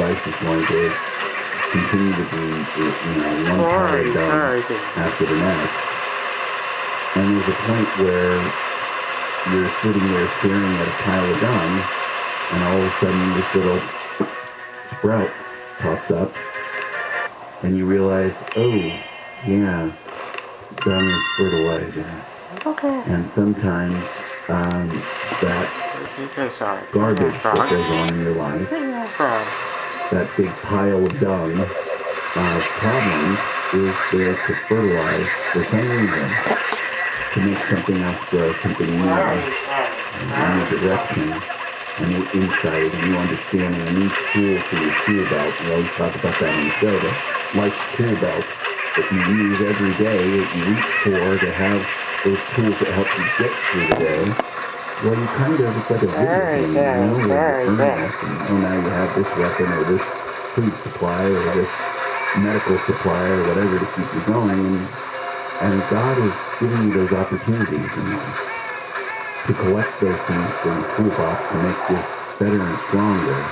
life is going to continue to be, one pile of dung after the next. And there's a point where you're sitting there staring at a pile of dung, and all of a sudden this little sprout pops up, and you realize, oh, yeah, dung is fertilizer. Okay. And sometimes that garbage that goes on in your life, that big pile of dung of problems, is there to fertilize for some reason, to make something else grow, something new, a new direction, a new insight, a new understanding, a new tool for your tool belt. We always talk about that on the show, the life tool belt that you use every day, that you reach for to have those tools that help you get through the day. Well, you kind of, it's like a video game, where you and now you have this weapon or this food supply or this medical supply or whatever to keep you going, and God is giving you those opportunities in life to collect those things from the toolbox to make you better and stronger.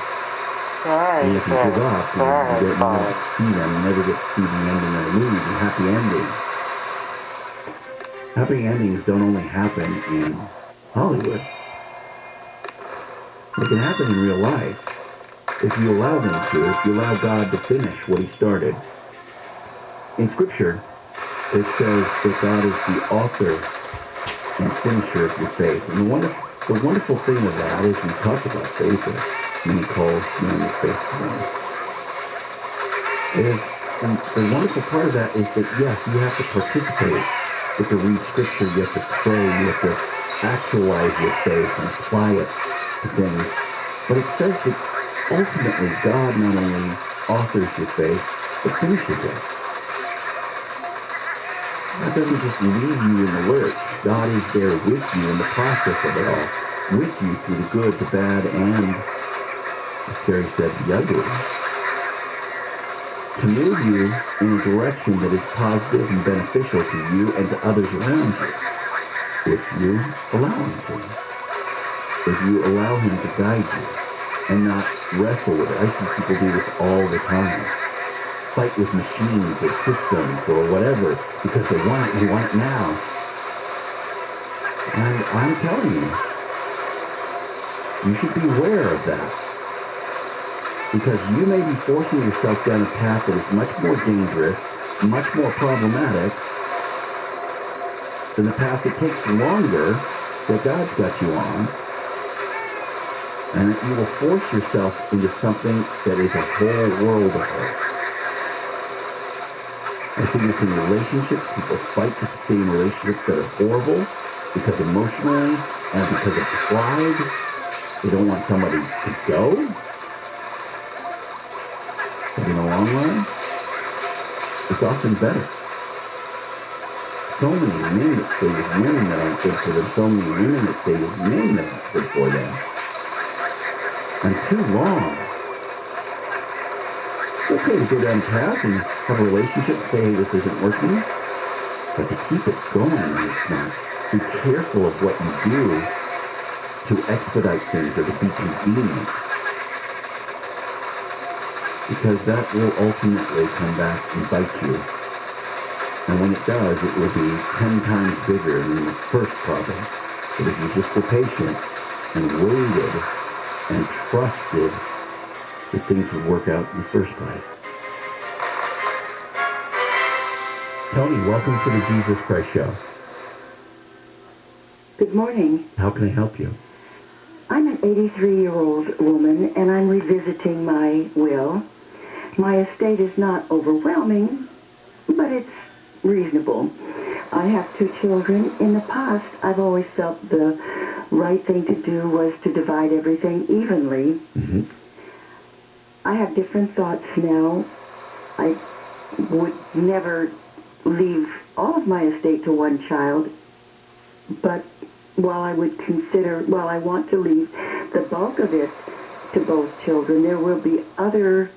And if you give up, you never see them, you never get to see the ending of the movie, the happy ending. Happy endings don't only happen in Hollywood. They can happen in real life if you allow them to, if you allow God to finish what he started. In Scripture, it says that God is the author and finisher of your faith. And the wonderful thing of that is we talk about faith, and many call the faith and the wonderful part of that is that, yes, you have to participate. You have to read Scripture, you have to pray, you have to actualize your faith and apply it to things. But it says that ultimately God not only authors your faith, but finishes it. God doesn't just leave you in the lurch. God is there with you in the process of it all, with you through the good, the bad, and, as Terry said, the ugly, to move you in a direction that is positive and beneficial to you and to others around you, if you allow him to. If you allow him to guide you and not wrestle with it. I see people do this all the time. Fight with machines or systems or whatever because they want it and they want it now. And I'm telling you should be aware of that. Because you may be forcing yourself down a path that is much more dangerous, much more problematic than the path that takes longer that God's got you on. And that you will force yourself into something that is a whole world of hurt. I see this in relationships. People fight to stay in relationships that are horrible because emotionally and because of pride. They don't want somebody to go. But in the long run, it's often better. So many men that stay with women that aren't good for them. So many women that stay with men that aren't good for them. And too long. It's okay to go down the path and have a relationship, say, hey, this isn't working. But to keep it going, it's not. Be careful of what you do to expedite things or to be convenient. Because that will ultimately come back and bite you. And when it does, it will be 10 times bigger than the first problem. But if you just were patient and waited and trusted that things would work out in the first place. Tony, welcome to the Jesus Christ Show. Good morning. How can I help you? I'm an 83-year-old woman, and I'm revisiting my will. My estate is not overwhelming, but it's reasonable. I have 2 children. In the past, I've always felt the right thing to do was to divide everything evenly. Mm-hmm. I have different thoughts now. I would never leave all of my estate to one child, but while I want to leave the bulk of it to both children, there will be other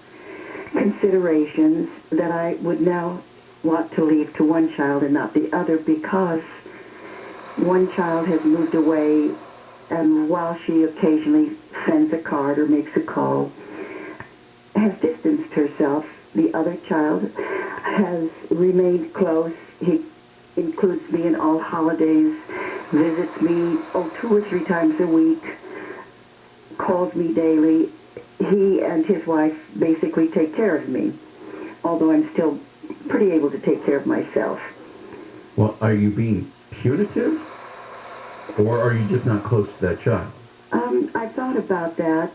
considerations that I would now want to leave to one child and not the other, because one child has moved away, and while she occasionally sends a card or makes a call, has distanced herself. The other child has remained close. He includes me in all holidays, visits me 2 or 3 times a week, calls me daily. He and his wife basically take care of me, although I'm still pretty able to take care of myself. Well, are you being punitive, or are you just not close to that child? I thought about that.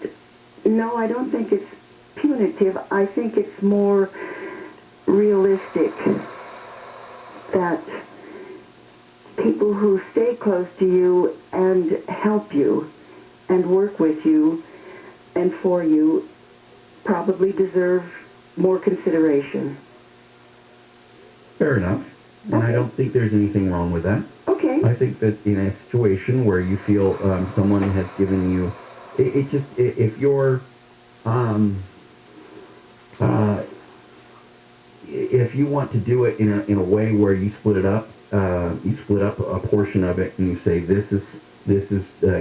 No, I don't think it's punitive. I think it's more realistic that people who stay close to you and help you and work with you and for you probably deserve more consideration. Fair enough. And Okay. I don't think there's anything wrong with that. Okay. I think that in a situation where you feel someone has given you, if you're, if you want to do it in a way where you split up a portion of it, and you say this is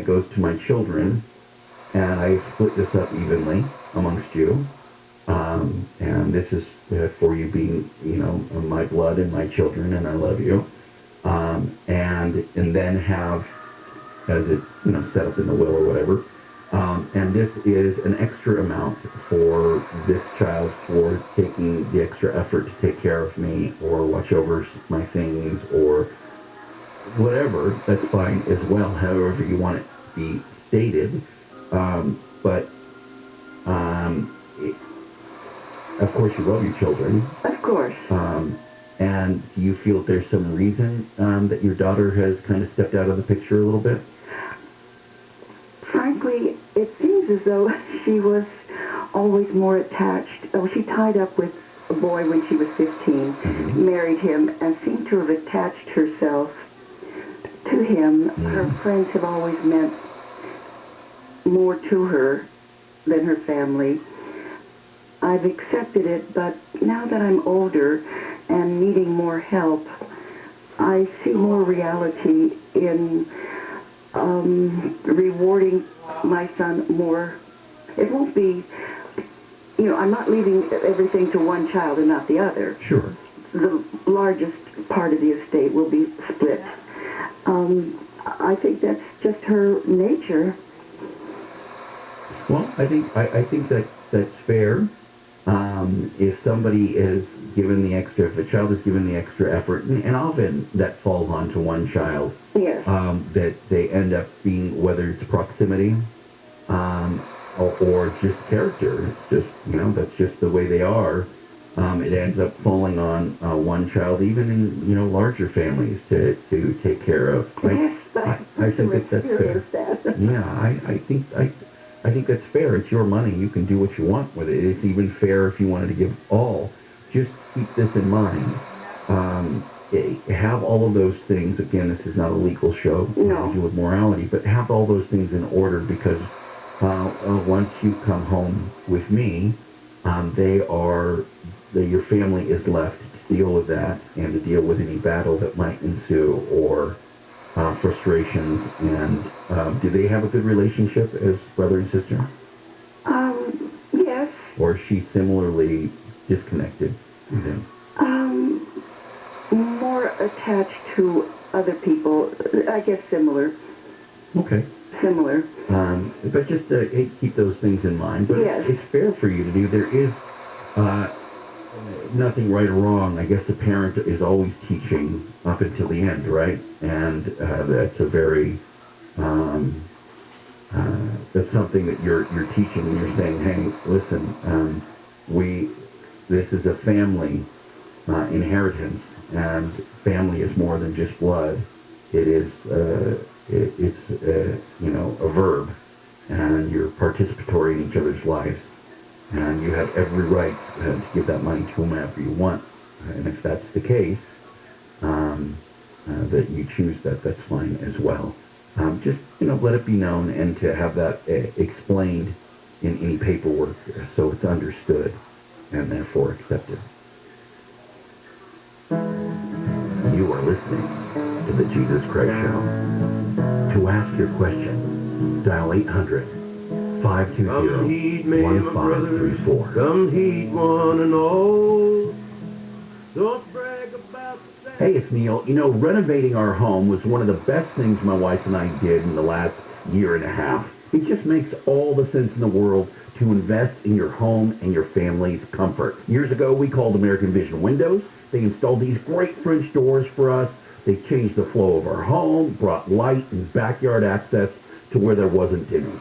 goes to my children, and I split this up evenly amongst you, and this is for you being my blood and my children, and I love you. And then have, as it's set up in the will or whatever, and this is an extra amount for this child for taking the extra effort to take care of me or watch over my things or whatever. That's fine as well, however you want it to be stated. But of course you love your children. Of course. And do you feel there's some reason that your daughter has kind of stepped out of the picture a little bit? Frankly, it seems as though she was always more attached. Oh, she tied up with a boy when she was 15, married him, and seemed to have attached herself to him. Her friends have always meant more to her than her family. I've accepted it, but now that I'm older and needing more help, I see more reality in rewarding my son more. It won't be, I'm not leaving everything to one child and not the other. Sure. The largest part of the estate will be split. I think that's just her nature. Well, I think that's fair. If somebody is given the extra, if a child is given the extra effort, and often that falls onto one child, Yes. that they end up being, whether it's proximity, or just character, it's just, that's just the way they are. It ends up falling on one child, even in, larger families to take care of. Yes, I think that's fair. Yeah, I think that's fair. It's your money. You can do what you want with it. It's even fair if you wanted to give all. Just keep this in mind. Have all of those things. Again, this is not a legal show. No. To do with morality, but have all those things in order, because once you come home with me, your family is left to deal with that and to deal with any battle that might ensue or frustrations. And do they have a good relationship as brother and sister? Yes. Or is she similarly disconnected with him? More attached to other people. I guess similar. Okay. Similar. But just keep those things in mind. But Yes. it's fair for you to do. There is nothing right or wrong. I guess the parent is always teaching up until the end, right? And that's a very that's something that you're teaching, and you're saying, hey, listen, this is a family inheritance, and family is more than just blood. It is it's a verb, and you're participatory in each other's lives, and you have every right to give that money to whomever you want. And if that's the case, that you choose that, that's fine as well. Just let it be known, and to have that explained in any paperwork, so it's understood and therefore accepted. You are listening to the Jesus Christ Show. To ask your question, dial 800-518-0083. 520-1534. Come heed one and all. Don't brag about the Hey, it's Neil. You know, renovating our home was one of the best things my wife and I did in the last year and a half. It just makes all the sense in the world to invest in your home and your family's comfort. Years ago, we called American Vision Windows. They installed these great French doors for us. They changed the flow of our home, brought light and backyard access to where there wasn't any.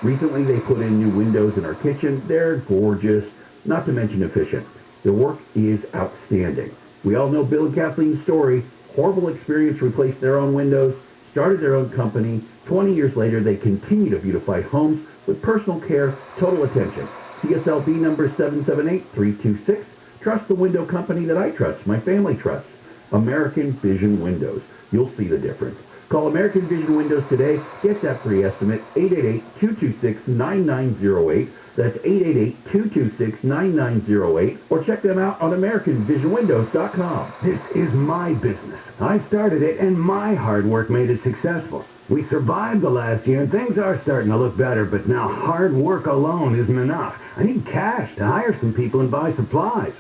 Recently, they put in new windows in our kitchen. They're gorgeous, not to mention efficient. Their work is outstanding. We all know Bill and Kathleen's story. Horrible experience replacing their own windows, started their own company. 20 years later, they continue to beautify homes with personal care, total attention. CSLB number 778326. Trust the window company that I trust, my family trusts. American Vision Windows. You'll see the difference. Call American Vision Windows today. Get that free estimate, 888-226-9908. That's 888-226-9908. Or check them out on AmericanVisionWindows.com. This is my business. I started it, and my hard work made it successful. We survived the last year, and things are starting to look better, but now hard work alone isn't enough. I need cash to hire some people and buy supplies.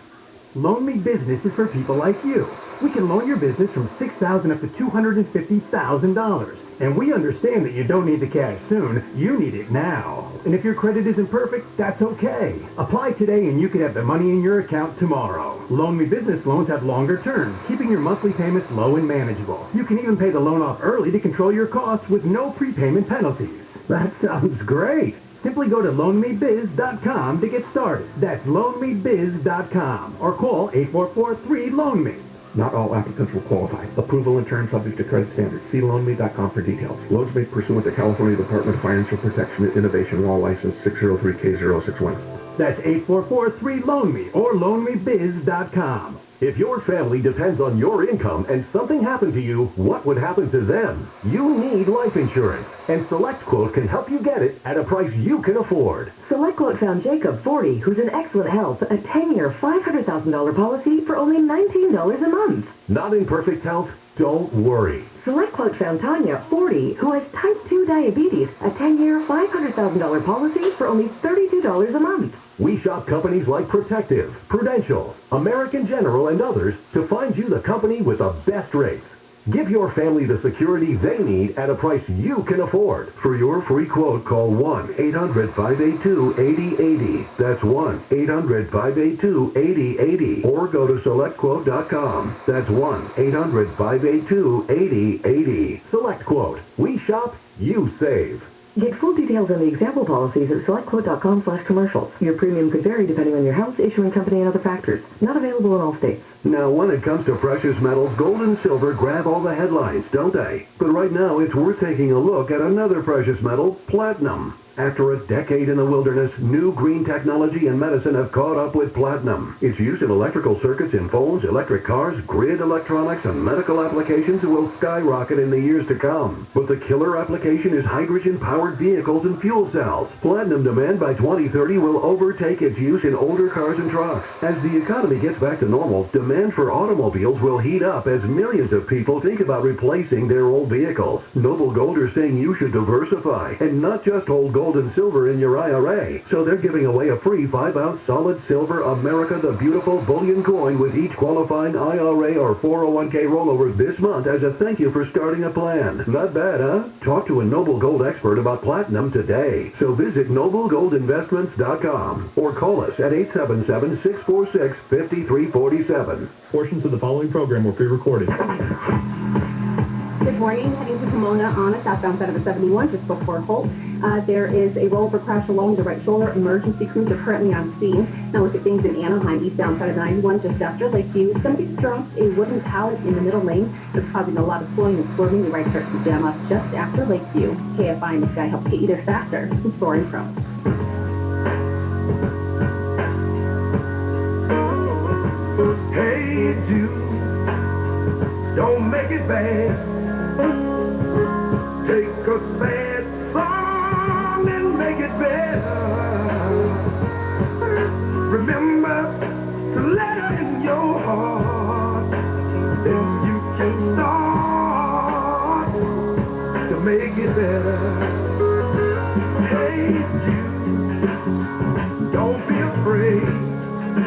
Loan Me Business is for people like you. We can loan your business from $6,000 up to $250,000. And we understand that you don't need the cash soon, you need it now. And if your credit isn't perfect, that's okay. Apply today and you can have the money in your account tomorrow. Loan Me Business loans have longer terms, keeping your monthly payments low and manageable. You can even pay the loan off early to control your costs with no prepayment penalties. That sounds great. Simply go to loanmebiz.com to get started. That's loanmebiz.com or call 844-3-LOAN-ME. Not all applicants will qualify. Approval and terms subject to credit standards. See loanme.com for details. Loans made pursuant to California Department of Financial Protection and Innovation Law License 603K061. That's 844-3-LOAN-ME or loanmebiz.com. If your family depends on your income and something happened to you, what would happen to them? You need life insurance, and SelectQuote can help you get it at a price you can afford. SelectQuote found Jacob, 40, who's in excellent health, a 10-year, $500,000 policy for only $19 a month. Not in perfect health? Don't worry. SelectQuote found Tanya, 40, who has type 2 diabetes, a 10-year, $500,000 policy for only $32 a month. We shop companies like Protective, Prudential, American General, and others to find you the company with the best rates. Give your family the security they need at a price you can afford. For your free quote, call 1-800-582-8080. That's 1-800-582-8080. Or go to SelectQuote.com. That's 1-800-582-8080. SelectQuote. We shop, you save. Get full details on the example policies at selectquote.com/commercials. Your premium could vary depending on your house, issuing company, and other factors. Not available in all states. Now, when it comes to precious metals, gold and silver grab all the headlines, don't they? But right now, it's worth taking a look at another precious metal, platinum. After a decade in the wilderness, new green technology and medicine have caught up with platinum. Its use in electrical circuits in phones, electric cars, grid electronics, and medical applications will skyrocket in the years to come. But the killer application is hydrogen-powered vehicles and fuel cells. Platinum demand by 2030 will overtake its use in older cars and trucks. As the economy gets back to normal, demand for automobiles will heat up as millions of people think about replacing their old vehicles. Noble Gold are saying you should diversify and not just hold gold and silver in your IRA. So they're giving away a free 5-ounce solid silver America the Beautiful bullion coin with each qualifying IRA or 401k rollover this month as a thank you for starting a plan. Not bad, huh? Talk to a Noble Gold expert about platinum today. So visit NobleGoldInvestments.com or call us at 877-646-5347. Portions of the following program were pre-recorded. Good morning, heading to Pomona on a southbound side of the 71 just before Holt. There is a rollover crash along the right shoulder. Emergency crews are currently on scene. Now look at things in Anaheim, eastbound side of the 91 just after Lakeview. Somebody dropped a wooden pallet in the middle lane that's causing a lot of slowing and swerving. The right starts to jam up just after Lakeview. Kfi and this guy helped get you there faster. It's soaring from. Hey, Jude, don't make it bad. Take a sad song and make it better. Remember to let her in your heart. Then you can start to make it better. Hey, Jude. You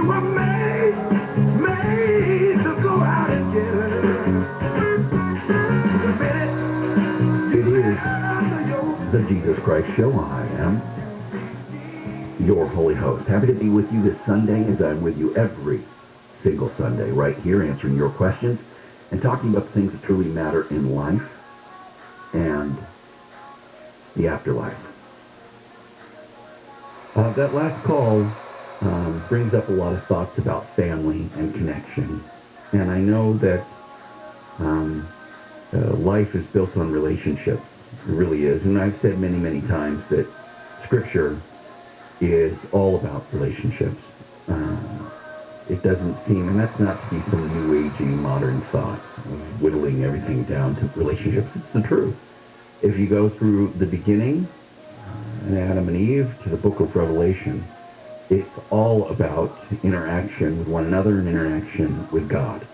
were made to go out and get her. It is the Jesus Christ Show. I am your holy host. Happy to be with you this Sunday, as I'm with you every single Sunday, right here, answering your questions and talking about the things that truly matter in life and the afterlife. That last call brings up a lot of thoughts about family and connection. And I know that life is built on relationships. It really is. And I've said many, many times that Scripture is all about relationships. It doesn't seem, and that's not to be some new agey modern thought of whittling everything down to relationships. It's the truth. If you go through the beginning, Adam and Eve, to the book of Revelation, it's all about interaction with one another and interaction with God.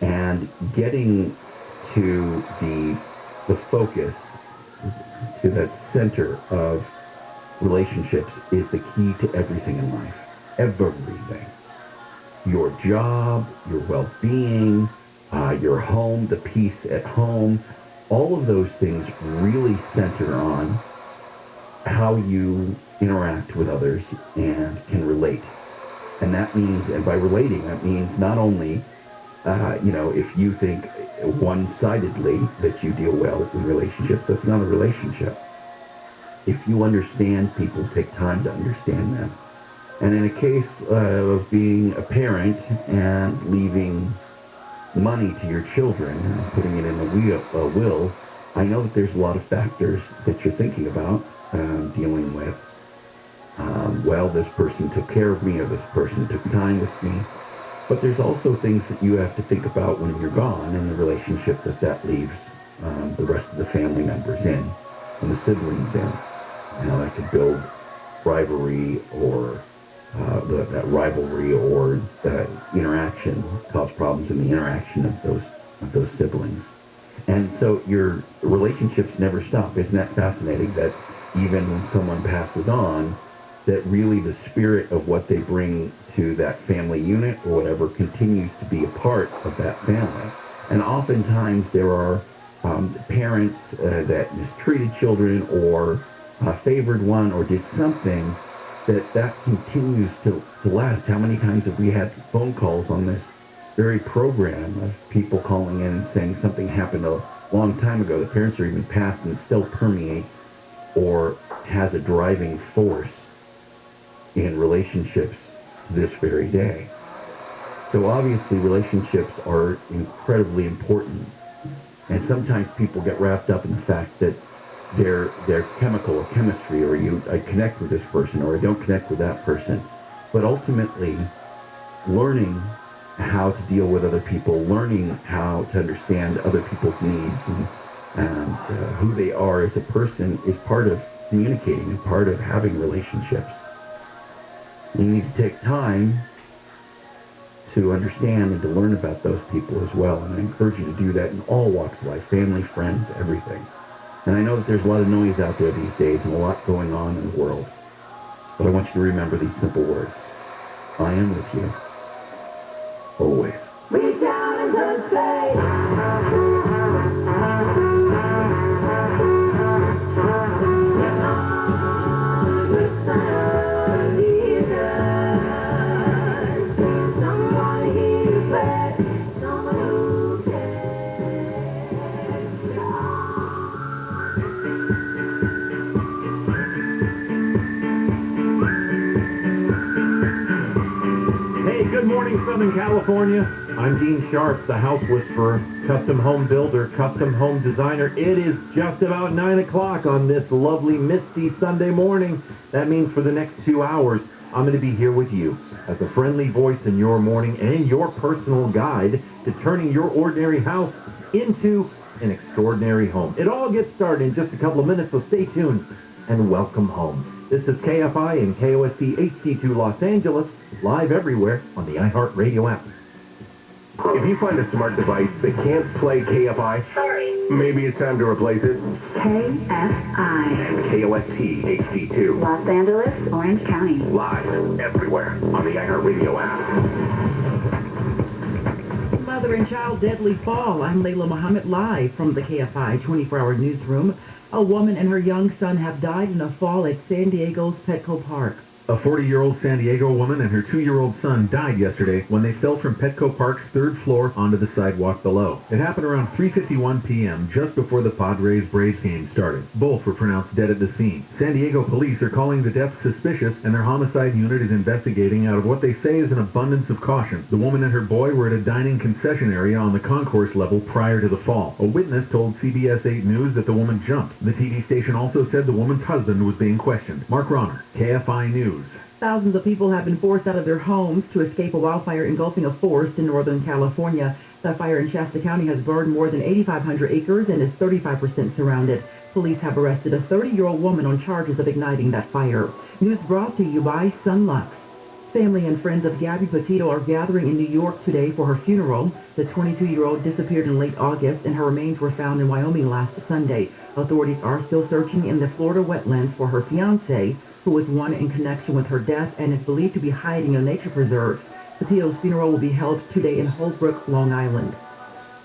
And getting to the focus, to that center of relationships is the key to everything in life. Everything. Your job, your well-being, your home, the peace at home, all of those things really center on how you interact with others and can relate. And that means, and by relating, that means not only, if you think one-sidedly that you deal well in relationships, that's not a relationship. If you understand people, take time to understand them. And in a case of being a parent and leaving money to your children and putting it in a will, I know that there's a lot of factors that you're thinking about dealing with. Well, this person took care of me, or this person took time with me. But there's also things that you have to think about when you're gone, and the relationship that leaves the rest of the family members in, and the siblings in. How that could build rivalry, or that rivalry or interaction, cause problems in the interaction of those siblings. And so your relationships never stop. Isn't that fascinating that even when someone passes on, that really the spirit of what they bring to that family unit or whatever continues to be a part of that family. And oftentimes there are parents that mistreated children or favored one or did something that continues to last. How many times have we had phone calls on this very program of people calling in and saying something happened a long time ago, the parents are even passed, and it still permeates or has a driving force in relationships to this very day. So obviously relationships are incredibly important, and sometimes people get wrapped up in the fact that they're chemical or chemistry, or I connect with this person or I don't connect with that person. But ultimately, learning how to deal with other people, learning how to understand other people's needs and who they are as a person is part of communicating and part of having relationships. You need to take time to understand and to learn about those people as well. And I encourage you to do that in all walks of life, family, friends, everything. And I know that there's a lot of noise out there these days and a lot going on in the world. But I want you to remember these simple words. I am with you. Always. Reach out and touch faith. Good morning, Southern California. I'm Dean Sharp, the House Whisperer, custom home builder, custom home designer. It is just about 9 o'clock on this lovely, misty Sunday morning. That means for the next 2 hours, I'm going to be here with you as a friendly voice in your morning and your personal guide to turning your ordinary house into an extraordinary home. It all gets started in just a couple of minutes, so stay tuned and welcome home. This is KFI and KOST HD2 Los Angeles, live everywhere on the iHeartRadio app. If you find a smart device that can't play KFI, maybe it's time to replace it. KFI. KOST HD2. Los Angeles, Orange County. Live everywhere on the iHeartRadio app. Mother and child deadly fall. I'm Layla Muhammad live from the KFI 24-hour newsroom. A woman and her young son have died in a fall at San Diego's Petco Park. A 40-year-old San Diego woman and her 2-year-old son died yesterday when they fell from Petco Park's third floor onto the sidewalk below. It happened around 3:51 p.m., just before the Padres-Braves game started. Both were pronounced dead at the scene. San Diego police are calling the death suspicious, and their homicide unit is investigating out of what they say is an abundance of caution. The woman and her boy were at a dining concession area on the concourse level prior to the fall. A witness told CBS 8 News that the woman jumped. The TV station also said the woman's husband was being questioned. Mark Ronner, KFI News. Thousands of people have been forced out of their homes to escape a wildfire engulfing a forest in Northern California. The fire in Shasta County has burned more than 8,500 acres and is 35% surrounded. Police have arrested a 30-year-old woman on charges of igniting that fire. News brought to you by Sunlux. Family and friends of Gabby Petito are gathering in New York today for her funeral. The 22-year-old disappeared in late August, and her remains were found in Wyoming last Sunday. Authorities are still searching in the Florida wetlands for her fiancé, who was one in connection with her death and is believed to be hiding in a nature preserve. Petito's funeral will be held today in Holbrook, Long Island.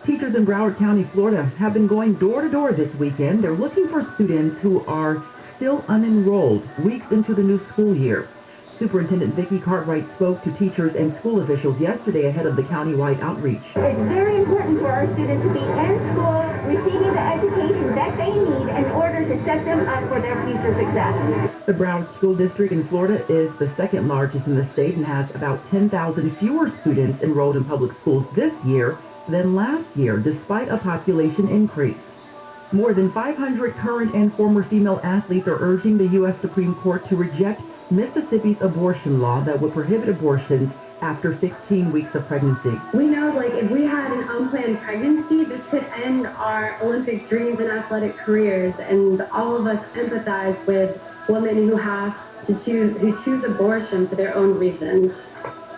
Teachers in Broward County, Florida, have been going door to door this weekend. They're looking for students who are still unenrolled weeks into the new school year. Superintendent Vicki Cartwright spoke to teachers and school officials yesterday ahead of the county-wide outreach. It's very important for our students to be in school, receiving the education that they need in order to set them up for their future success. The Broward School District in Florida is the second largest in the state and has about 10,000 fewer students enrolled in public schools this year than last year, despite a population increase. More than 500 current and former female athletes are urging the U.S. Supreme Court to reject Mississippi's abortion law that would prohibit abortions after 16 weeks of pregnancy. We know, if we had an unplanned pregnancy, this could end our Olympic dreams and athletic careers, and all of us empathize with women who choose abortion for their own reasons.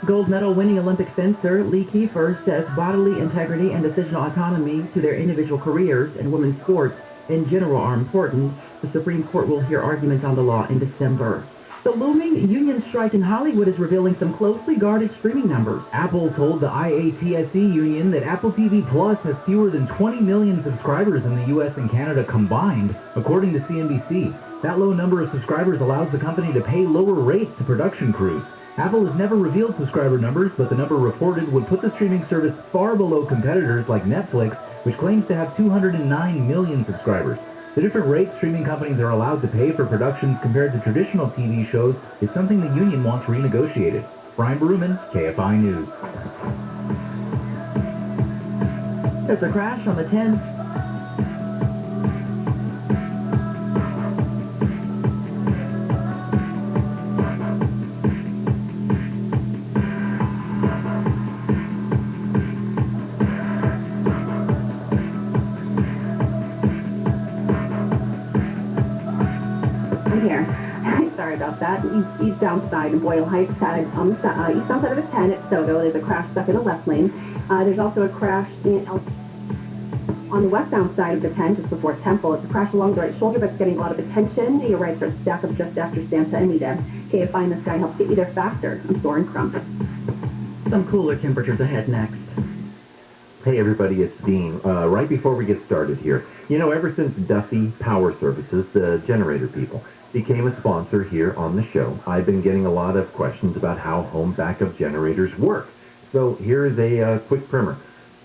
Gold medal winning Olympic fencer Lee Kiefer says bodily integrity and decisional autonomy to their individual careers and women's sports in general are important. The Supreme Court will hear arguments on the law in December. The looming union strike in Hollywood is revealing some closely guarded streaming numbers. Apple told the IATSE union that Apple TV Plus has fewer than 20 million subscribers in the U.S. and Canada combined, according to CNBC. That low number of subscribers allows the company to pay lower rates to production crews. Apple has never revealed subscriber numbers, but the number reported would put the streaming service far below competitors like Netflix, which claims to have 209 million subscribers. The different rates streaming companies are allowed to pay for productions compared to traditional TV shows is something the union wants renegotiated. Brian Berumen, KFI News. There's a crash on the 10th. Here. Sorry about that. East downside in Boyle Heights side, on the east downside of the 10 at Soto. There's a crash stuck in the left lane. There's also a crash on the westbound side of the 10 just before Temple. It's a crash along the right shoulder, but it's getting a lot of attention. Your rights are stacked up just after Santa Anita. KFI in the Sky helps get you there faster. I'm Soren Crump. Some cooler temperatures ahead next. Hey everybody, it's Dean. Right before we get started here, ever since Duffy Power Services, the generator people, became a sponsor here on the show, I've been getting a lot of questions about how home backup generators work. So here is a quick primer.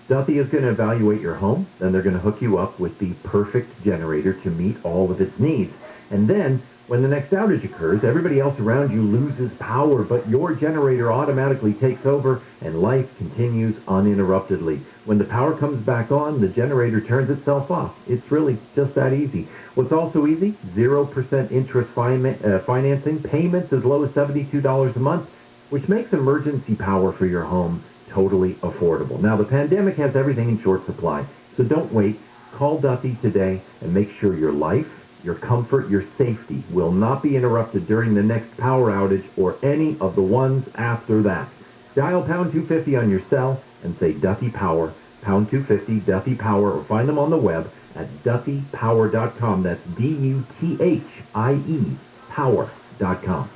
Duffy is going to evaluate your home, then they're going to hook you up with the perfect generator to meet all of its needs. And then, when the next outage occurs, everybody else around you loses power, but your generator automatically takes over and life continues uninterruptedly. When the power comes back on, the generator turns itself off. It's really just that easy. What's also easy? 0% interest financing, payments as low as $72 a month, which makes emergency power for your home totally affordable. Now, the pandemic has everything in short supply, so don't wait. Call Duffy today and make sure your life, your comfort, your safety will not be interrupted during the next power outage or any of the ones after that. Dial pound 250 on your cell and say Duffy Power, pound 250, Duffy Power, or find them on the web at duffypower.com. That's DUTHIE power.com.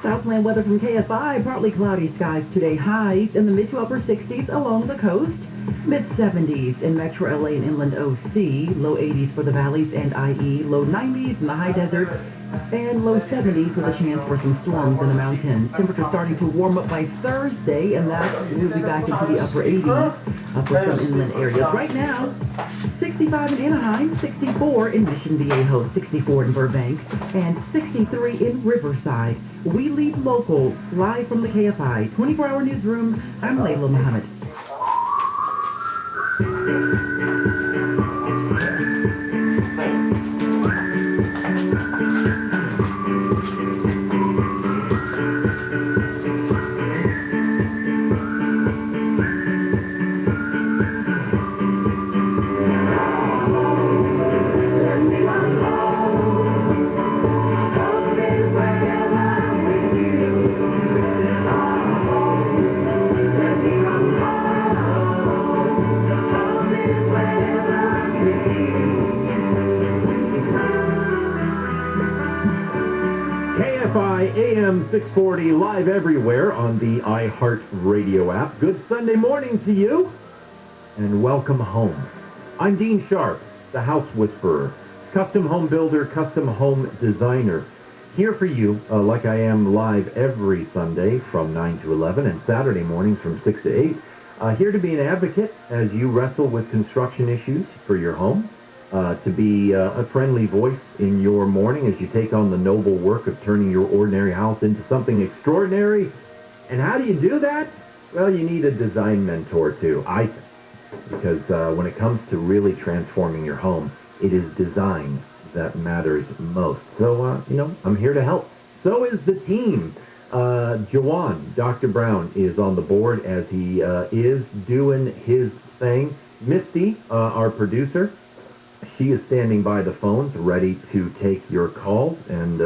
Southland weather from KFI. Partly cloudy skies today. Highs in the mid to upper 60s along the coast. Mid-70s in Metro LA and Inland OC. Low 80s for the valleys and IE. Low 90s in the high desert. And low 70s with a chance for some storms in the mountains. Temperature starting to warm up by Thursday, and that will be back into the upper 80s for some inland areas. Right now, 65 in Anaheim, 64 in Mission Viejo, 64 in Burbank, and 63 in Riverside. We lead local, live from the KFI 24-hour newsroom. I'm Layla Muhammad. Kfi Am 640 live everywhere on the iHeart Radio app. Good Sunday morning to you, and welcome home. I'm Dean Sharp, the House Whisperer, custom home builder, custom home designer, here for you like I am live every Sunday from 9 to 11 and Saturday mornings from 6 to 8. Here to be an advocate as you wrestle with construction issues for your home. To be a friendly voice in your morning as you take on the noble work of turning your ordinary house into something extraordinary. And how do you do that? Well, you need a design mentor too, I think. Because when it comes to really transforming your home, it is design that matters most. So, I'm here to help. So is the team. Jawan, Dr. Brown, is on the board as he is doing his thing. Misty, our producer, she is standing by the phones, ready to take your calls and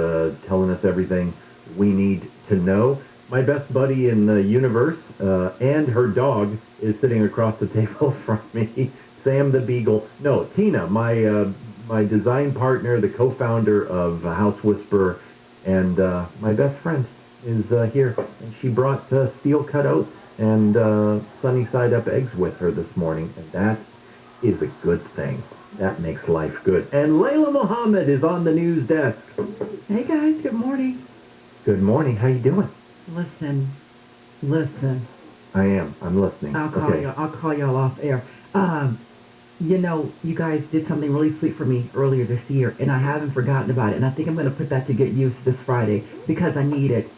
telling us everything we need to know. My best buddy in the universe and her dog is sitting across the table from me, Sam the Beagle. No, Tina, my design partner, the co-founder of House Whisperer, and my best friend is here. And she brought steel cut oats and sunny side up eggs with her this morning, and that is a good thing. That makes life good. And Layla Muhammad is on the news desk. Hey guys, good morning. Good morning. How you doing? Listen. I am. I'm listening. I'll call y'all off air. You guys did something really sweet for me earlier this year, and I haven't forgotten about it. And I think I'm going to put that to good use this Friday because I need it.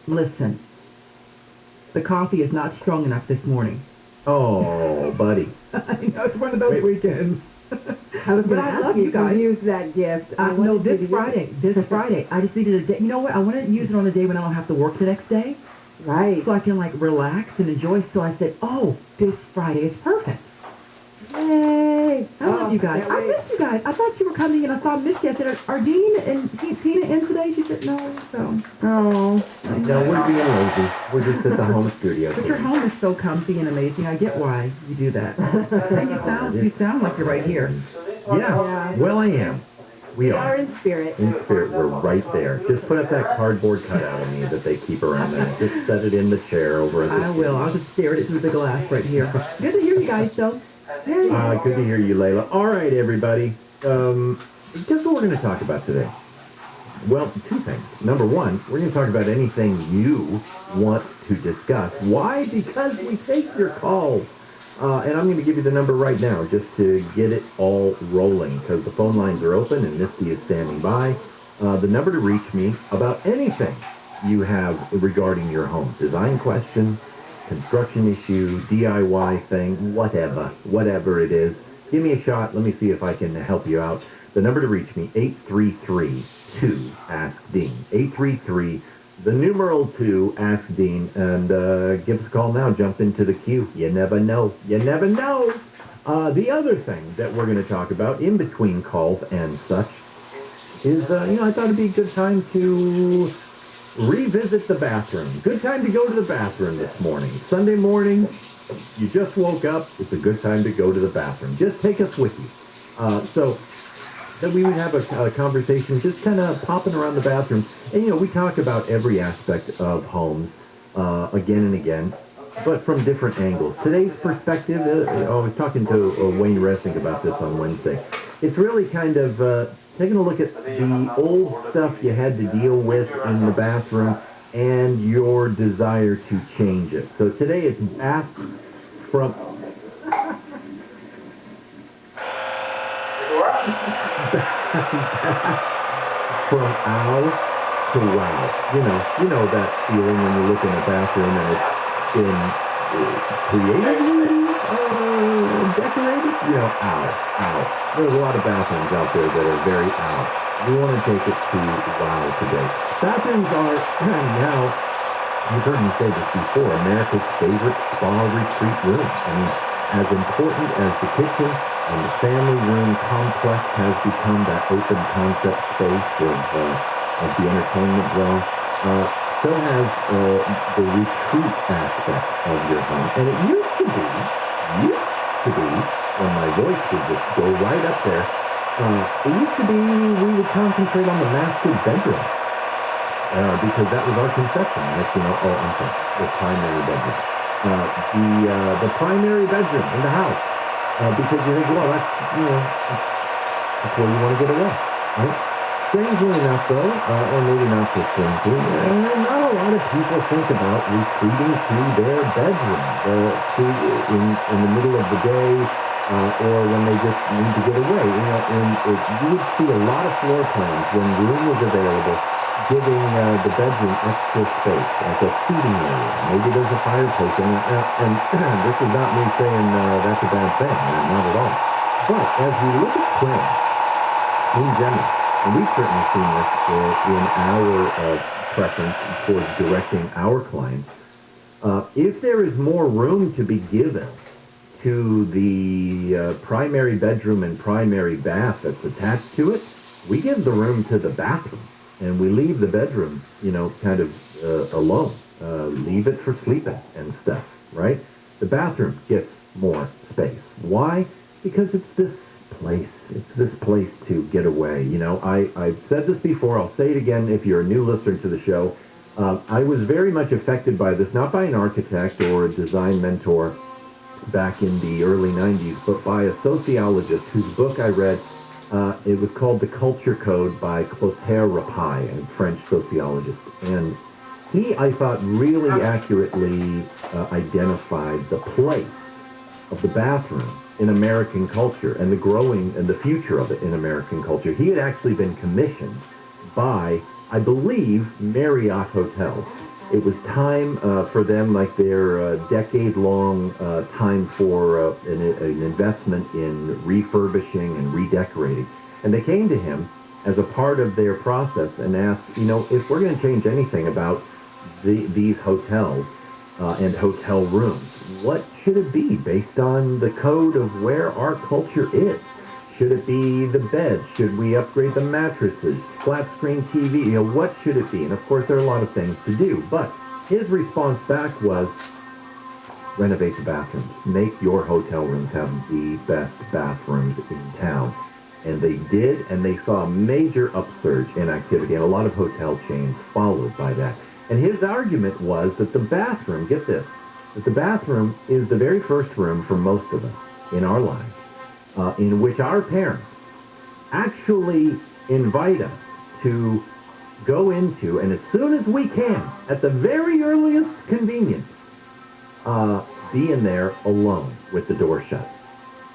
Listen, the coffee is not strong enough this morning. Oh, buddy. I know it's one of those weekends. I was But going to I ask love you you guys. to use that gift. No, this Friday. I just needed a day. You know what? I want to use it on a day when I don't have to work the next day. Right. So I can, relax and enjoy. So I said, this Friday is perfect. Yay. I love you guys. I missed you guys. I thought you were coming, and I saw Misty. I said, are Dean and Tina in today? She said, no. So. Oh. No, we're being lazy. We're just at the home studio. But your home is so comfy and amazing. I get why you do that. And you sound like you're right here. Yeah. Well, I am. We are. in spirit. In spirit, we're right there. Just put up that cardboard cutout of me that they keep around there. Just set it in the chair over at the I will. I'll just stare at it through the glass right here. Good to hear you guys, though. Good to hear you, Layla. All right, everybody. Guess what we're going to talk about today? Well, two things. Number one, we're going to talk about anything you want to discuss. Why? Because we take your calls. And I'm going to give you the number right now just to get it all rolling because the phone lines are open and Misty is standing by. The number to reach me about anything you have regarding your home. Design question, construction issue, DIY thing, whatever it is. Give me a shot. Let me see if I can help you out. The number to reach me, 833-2-ASK-DEAN. 833 the numeral 2, Ask Dean, and give us a call now. Jump into the queue. You never know. You never know. The other thing that we're going to talk about in between calls and such is, I thought it'd be a good time to revisit the bathroom. Good time to go to the bathroom this morning. Sunday morning, you just woke up, it's a good time to go to the bathroom. Just take us with you. So then we would have a conversation just kind of popping around the bathroom. And, we talk about every aspect of homes again and again, but from different angles. Today's perspective, I was talking to Wayne Resnick about this on Wednesday. It's really kind of taking a look at the old stuff you had to deal with in the bathroom and your desire to change it. So today it's bath from... from ow to wow. You know that feeling when you look in the bathroom and it's been creatively decorated? Ow, ow. There's a lot of bathrooms out there that are very ow. We want to take it to wow today. Bathrooms are now, you've heard me say this before, America's favorite spa retreat room. I mean, as important as the kitchen and the family room complex has become that open concept space of the entertainment zone, so has the retreat aspect of your home. And it used to be, when my voice would just go right up there, it used to be we would concentrate on the master bedroom. Because that was our conception. That's, the primary bedroom. The primary bedroom in the house. Because you think, well, that's where you want to get away, right? Strangely enough, though, or maybe not so strangely, not a lot of people think about retreating to their bedroom in the middle of the day, or when they just need to get away. You would see a lot of floor plans when room was available, giving the bedroom extra space, like a seating area. Maybe there's a fireplace, and this is not me saying that's a bad thing, not at all. But as we look at trends in general, and we've certainly seen this in our preference towards directing our clients, if there is more room to be given to the primary bedroom and primary bath that's attached to it, we give the room to the bathroom. And we leave the bedroom, kind of alone. Leave it for sleeping and stuff, right? The bathroom gets more space. Why? Because it's this place. It's this place to get away. I've said this before. I'll say it again if you're a new listener to the show. I was very much affected by this, not by an architect or a design mentor back in the early 90s, but by a sociologist whose book I read. It was called The Culture Code by Clotaire Rapaille, a French sociologist. And he, I thought, really accurately identified the place of the bathroom in American culture and the growing and the future of it in American culture. He had actually been commissioned by, I believe, Marriott Hotels. It was time for them, like their decade-long time for an investment in refurbishing and redecorating. And they came to him as a part of their process and asked, if we're going to change anything about these hotels and hotel rooms, what should it be based on the code of where our culture is? Should it be the beds? Should we upgrade the mattresses? Flat screen TV? What should it be? And of course, there are a lot of things to do. But his response back was, renovate the bathrooms. Make your hotel rooms have the best bathrooms in town. And they did, and they saw a major upsurge in activity. And a lot of hotel chains followed by that. And his argument was that the bathroom, get this, that the bathroom is the very first room for most of us in our lives, in which our parents actually invite us to go into, and as soon as we can, at the very earliest convenience, be in there alone with the door shut.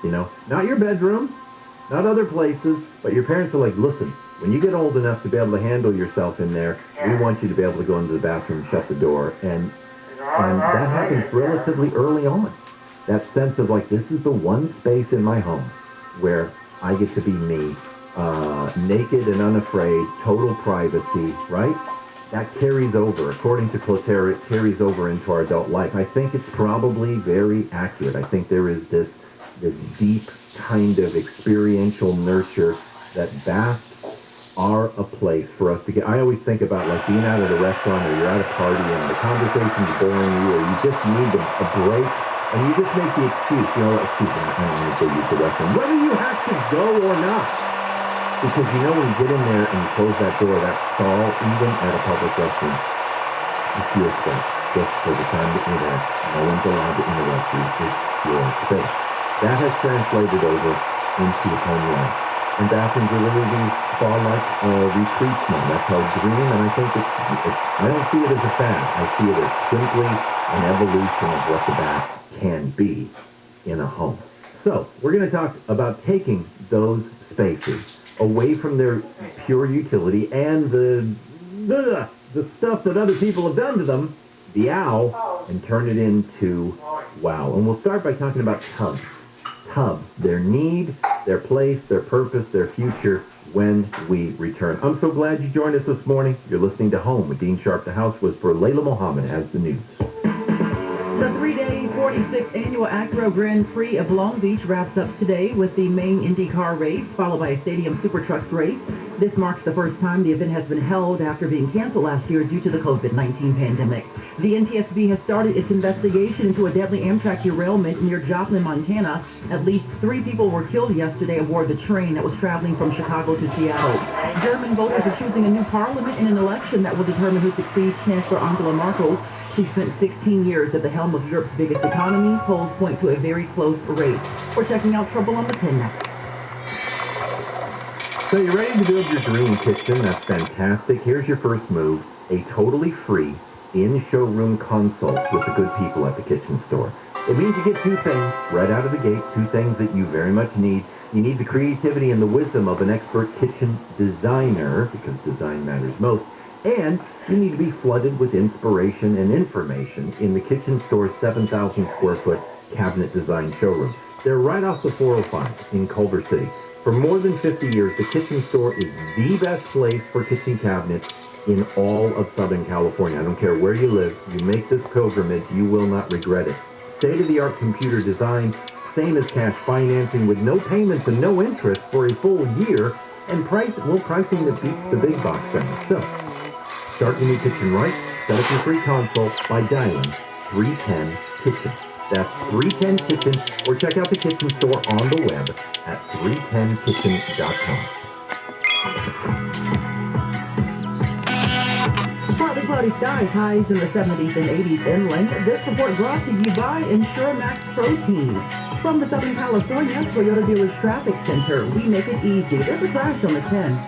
Not your bedroom, not other places, but your parents are like, listen, when you get old enough to be able to handle yourself in there, we want you to be able to go into the bathroom, shut the door, and that happens relatively early on. That sense of like, this is the one space in my home where I get to be me, naked and unafraid, total privacy, right? That carries over. According to Clotaire, it carries over into our adult life. I think it's probably very accurate. I think there is this deep kind of experiential nurture that baths are a place for us to get. I always think about like being out at a restaurant or you're at a party and the conversation's boring you or you just need a break And you just make the excuse, you know, excuse me, I don't want to go use the restroom, whether you have to go or not. Because you know when you get in there and you close that door, that stall, even at a public restroom, it's your space. Just for the time that you're there. No one's allowed to interrupt you. It's your space. That has translated over into home life. And bathrooms are really these spa-like retreats now. That's how green, and I think I don't see it as a fad. I see it as simply an evolution of what the bath can be in a home. So, we're going to talk about taking those spaces away from their pure utility and the stuff that other people have done to them, the ow, and turn it into wow. And we'll start by talking about tubs. Tubs, their need, their place, their purpose, their future when we return. I'm so glad you joined us this morning. You're listening to Home with Dean Sharp. The House Whisperer. Layla Mohammed has the news. The 3-day, 46th annual Acura Grand Prix of Long Beach wraps up today with the main IndyCar race, followed by a Stadium Super Trucks race. This marks the first time the event has been held after being canceled last year due to the COVID-19 pandemic. The NTSB has started its investigation into a deadly Amtrak derailment near Joplin, Montana. At least 3 people were killed yesterday aboard the train that was traveling from Chicago to Seattle. German voters are choosing a new parliament in an election that will determine who succeeds Chancellor Angela Merkel. She spent 16 years at the helm of Europe's biggest economy. Polls point to a very close race. We're checking out Trouble on the 10 next. So you're ready to build your dream kitchen? That's fantastic. Here's your first move, a totally free in-showroom consult with the good people at the kitchen store. It means you get 2 things right out of the gate, 2 things that you very much need. You need the creativity and the wisdom of an expert kitchen designer, because design matters most, and you need to be flooded with inspiration and information in the kitchen store's 7,000 square foot cabinet design showroom. They're right off the 405 in Culver City. For more than 50 years, the kitchen store is the best place for kitchen cabinets in all of Southern California. I don't care where you live, you make this pilgrimage, you will not regret it. State-of-the-art computer design, same as cash financing with no payments and no interest for a full year, and pricing that beats the big box centers. So, start your new kitchen right. Set up your free consult by dialing 310-KITCHEN. That's 310-KITCHEN, or check out the kitchen store on the web at 310kitchen.com. Partly cloudy skies, highs in the 70s and 80s inland. This report brought to you by InsureMax Protein. From the Southern California Toyota Dealers Traffic Center, we make it easy. There's a crash on the 10.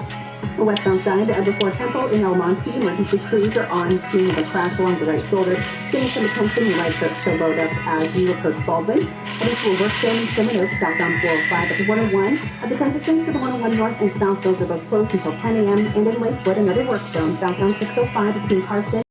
The westbound side before Temple in El Monte, emergency crews are on scene with a crash along the right shoulder. Getting some attention, you might start to load up as you approach Baldwin. Heading to a work zone in Seminole, southbound 405 at the 101. The transition to the 101 north and south, those are both closed until 10 a.m. And in Lakewood, another work zone, southbound 605 between Carson